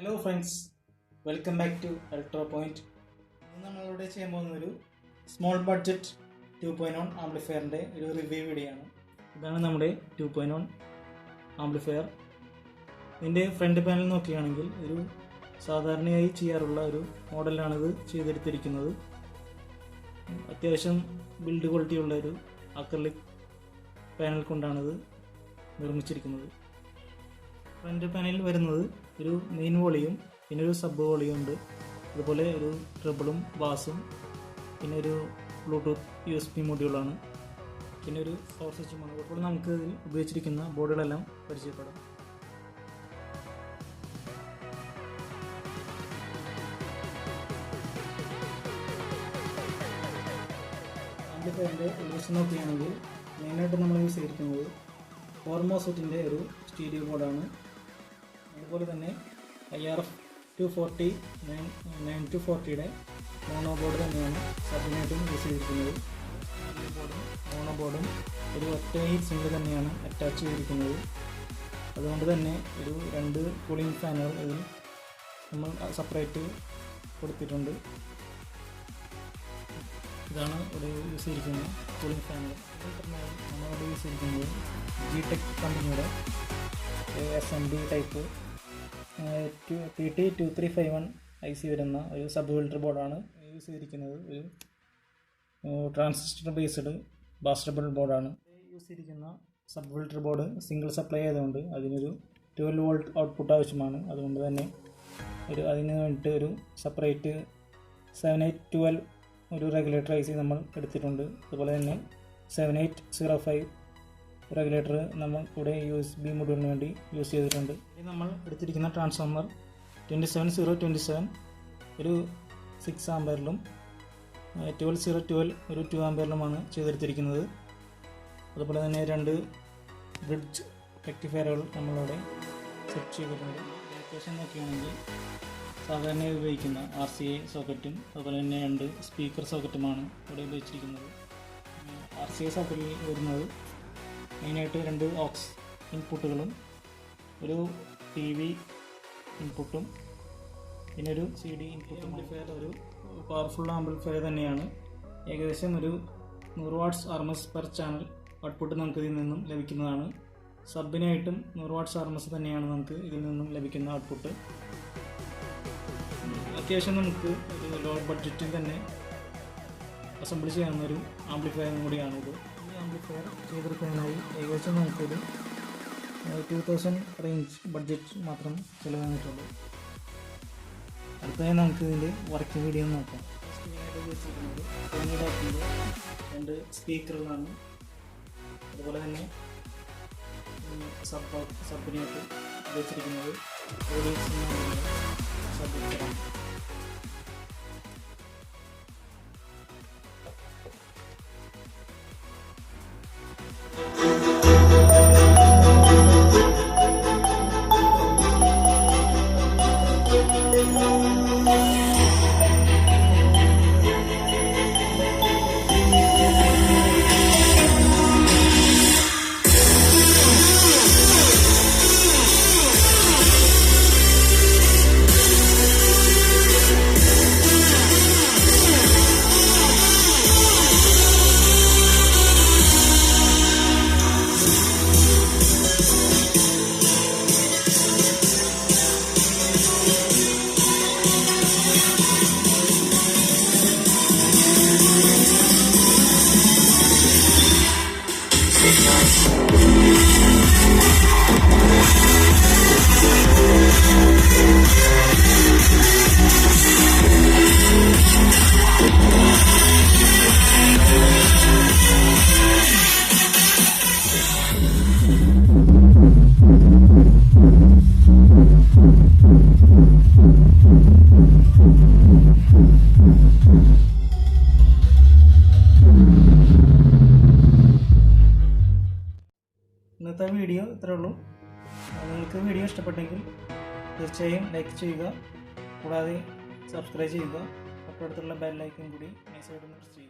Hello friends, welcome back to Electropoint. നമ്മളിവിടെ ചെയ്യാൻ പോകുന്ന ഒരു സ്മോൾ ബഡ്ജറ്റ് 2.1 ആംപ്ലിഫയറിൻ്റെ ഒരു റിവ്യൂ വീഡിയോ ആണ്. ഇതാണ് നമ്മുടെ 2.1 ആംപ്ലിഫയർ. ഇതിൻ്റെ ഫ്രണ്ട് പാനൽ നോക്കുകയാണെങ്കിൽ ഒരു സാധാരണയായി ചെയ്യാറുള്ള ഒരു മോഡലിലാണിത് ചെയ്തെടുത്തിരിക്കുന്നത്. അത്യാവശ്യം ബിൽഡ് ക്വാളിറ്റി ഉള്ള ഒരു അക്രിലിക് പാനൽ കൊണ്ടാണിത് നിർമ്മിച്ചിരിക്കുന്നത്. ഫ്രണ്ട് പാനലിൽ വരുന്നത് ഒരു മെയിൻ വോളിയും പിന്നെ ഒരു സബ് വോളിയും ഉണ്ട്. അതുപോലെ ഒരു ട്രിബിളും ബാസും പിന്നെ ഒരു ബ്ലൂടൂത്ത് USB മൊഡ്യൂളാണ്, പിന്നെ ഒരു പവർ സ്വിച്ചുമാണ്. അപ്പോൾ നമുക്ക് ഇതിൽ ഉപയോഗിച്ചിരിക്കുന്ന ബോർഡുകളെല്ലാം പരിചയപ്പെടാം. ആംപ്ലിഫയറിൻ്റെ ഉദ്ദേശം നോക്കുകയാണെങ്കിൽ മെയിനായിട്ട് നമ്മൾ യൂസ് ചെയ്തിരിക്കുന്നത് Mosfetൻ്റെ ഒരു സ്റ്റീരിയോ ബോർഡാണ്. അതുപോലെ തന്നെ IRF 240 9240യുടെ മോണോ ബോർഡ് തന്നെയാണ് സബിനായിട്ടും യൂസ് ചെയ്തിരിക്കുന്നത്. ബോർഡും മോണോ ബോർഡും ഒരു ഒറ്റ സിംഗിൾ തന്നെയാണ് അറ്റാച്ച് ചെയ്തിരിക്കുന്നത്. അതുകൊണ്ട് തന്നെ ഒരു 2 കൂളിംഗ് ഫാനുകൾ ഇതിൽ നമ്മൾ സെപ്പറേറ്റ് കൊടുത്തിട്ടുണ്ട്. ഇതാണ് ഇവിടെ യൂസ് ചെയ്തിരിക്കുന്ന കൂളിംഗ് ഫാനുകൾ. നമ്മളിവിടെ യൂസ് ചെയ്തിരിക്കുന്നത് G-Tech കമ്പനിയുടെ SMD ടൈപ്പ് PT2351 IC വരുന്ന ഒരു സബ് ഫിൽറ്റർ ബോർഡാണ് യൂസ് ചെയ്തിരിക്കുന്നത്. ഒരു ട്രാൻസിസ്റ്റർ ബേസ്ഡ് ബാസ്റ്റബിൾ ബോർഡാണ് യൂസ് ചെയ്തിരിക്കുന്ന. Sub filter board single supply ആയതുകൊണ്ട് അതിനൊരു 12 വോൾട്ട് ഔട്ട്പുട്ട് ആവശ്യമാണ്. അതുകൊണ്ട് തന്നെ അതിന് വേണ്ടിയിട്ട് ഒരു സെപ്പറേറ്റ് 7812 ഒരു റെഗുലേറ്റർ IC നമ്മൾ എടുത്തിട്ടുണ്ട്. അതുപോലെ തന്നെ 7805 റെഗുലേറ്റർ നമ്മൾ ഇവിടെ USB മൊഡ്യൂളിന് വേണ്ടി യൂസ് ചെയ്തിട്ടുണ്ട്. നമ്മൾ എടുത്തിരിക്കുന്ന ട്രാൻസ്ഫോർമർ 27027 ഒരു 6 ആമ്പയറിലും 12012 ഒരു 2 ആമ്പയറിലുമാണ് ചെയ്തെടുത്തിരിക്കുന്നത്. അതുപോലെ തന്നെ 2 ബ്രിഡ്ജ് റെക്ടിഫയറുകൾ നമ്മളിവിടെ സെറ്റ് ചെയ്തിട്ടുണ്ട്. ലൊക്കേഷൻ നോക്കുകയാണെങ്കിൽ സാധാരണയായി ഉപയോഗിക്കുന്ന RCA സോക്കറ്റും അതുപോലെ തന്നെ 2 സ്പീക്കർ സോക്കറ്റുമാണ് ഇവിടെ ഉപയോഗിച്ചിരിക്കുന്നത്. RCA സോക്കറ്റിൽ വരുന്നത് മെയിനായിട്ട് 2 ഓക്സ് ഇൻപുട്ടുകളും ഒരു TV ഇൻപുട്ടും പിന്നെ ഒരു CD ഇൻപുട്ടും. ആംപ്ലിഫയർ ഒരു പവർഫുൾ ആംപ്ലിഫയർ തന്നെയാണ്. ഏകദേശം ഒരു 100 watts RMS per channel output നമുക്ക് ഇതിൽ നിന്നും ലഭിക്കുന്നതാണ്. സബിനായിട്ടും 100 വാട്ട്സ് RMS തന്നെയാണ് നമുക്ക് ഇതിൽ നിന്നും ലഭിക്കുന്ന ഔട്ട്പുട്ട്. അത്യാവശ്യം നമുക്ക് ഒരു ലോ ബഡ്ജറ്റിൽ തന്നെ അസംബിൾ ചെയ്യാവുന്ന ഒരു ആംപ്ലിഫയർ കൂടിയാണിത്. ഈ ആംപ്ലിഫയർ ചെയ്തെടുക്കാനായി ഏകദേശം നമുക്കൊരു 2000 റേഞ്ച് ബഡ്ജറ്റ് മാത്രം ചിലവായിട്ടുള്ളൂ. അടുത്തതായി നമുക്ക് ഇതിൻ്റെ വർക്കിംഗ് വീഡിയോ നോക്കാം. ഉപയോഗിച്ചിരിക്കുന്നത് സോണിയുടെ 2 സ്പീക്കറുകളാണ്. അതുപോലെ തന്നെ സബിനായിട്ട് ഉപയോഗിച്ചിരിക്കുന്നത് സബ്ഫിൽറ്ററാണ്. ഇന്നത്തെ വീഡിയോ ഇത്രേ ഉള്ളൂ. നിങ്ങൾക്ക് വീഡിയോ ഇഷ്ടപ്പെട്ടെങ്കിൽ തീർച്ചയായും ലൈക്ക് ചെയ്യുക, കൂടാതെ സബ്സ്ക്രൈബ് ചെയ്യുക. തൊട്ടടുത്തുള്ള ബെൽ ഐക്കൺ കൂടി നൈസായിട്ട് പ്രസ് ചെയ്യുക.